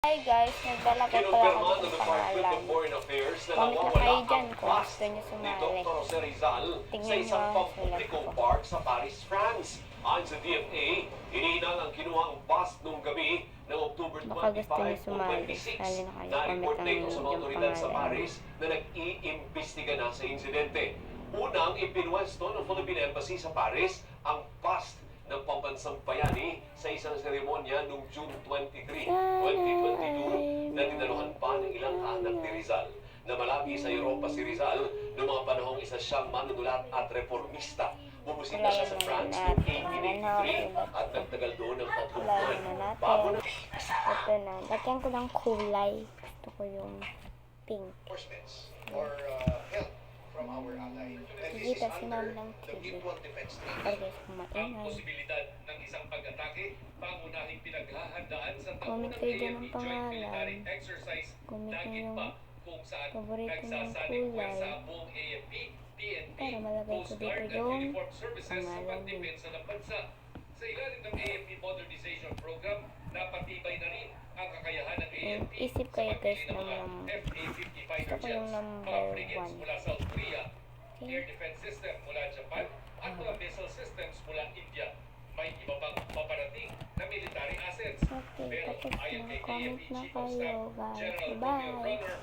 Hi guys, naglalagay pala ako ng pangalan. Comment na kayo dyan kung gusto nyo sumali. Tingnan nyo ang sulat ko. Sa Paris, France. Ayon sa DFA, hinihinal ang kinuha ang bus noong gabi ng October 25 Baka gusto nyo o sumali. 26 Sali na kayo. na Comment report ang dito sa mga inyong otoridad sa pangalan. Paris na nag-iimbestiga na sa insidente. Unang ipinwesto ng Philippine Embassy sa Paris ang bust ng pambansang bayani sa isang seremonya noong June 23, 2022 na dinaluhan pa ng ilang anak ni Rizal. Namalagi sa Europa si Rizal noong mga panahong isa siyang manunulat at reformista. Bumusita siya sa France noong 1883 at nagtagal doon ng 3 buwan. Bago na Ito na. Lagyan ko ng kulay. Gusto ko yung pink. or help from our ally. And this is Kita si Ma'am under ng the TV. Mutual Defense Treaty. Para guys, Ang kumaingay. posibilidad ng isang pag-atake, pangunahing pinaghahandaan sa Comment taunang kayo dyan ng AFP Joint pangalan. Military Exercise Comment nyo Dagit yung pa kung saan paborito nyong nagsasaling kulay. sa buong AFP, PNP, Para malagay ko Coast dito Guard at yung Uniform Services sa pangalan pagdepensa ng bansa. Sa ilalim ng AFP Modernization Program, napatibay na rin ang kakayahan ng AFP Isip sa kayo, guys, pagbili ng ng mga number. FA-50 Gusto fighter ko yung jets, number mga frigates 1. mula South Korea, Okay. air defense system mula Japan, at mga missile systems mula India. May iba pang paparating na military assets. Okay, Pero tapos ayon kay mag-comment AFP na Chief of kayo, Staff guys. General Romeo Bye! Bronner,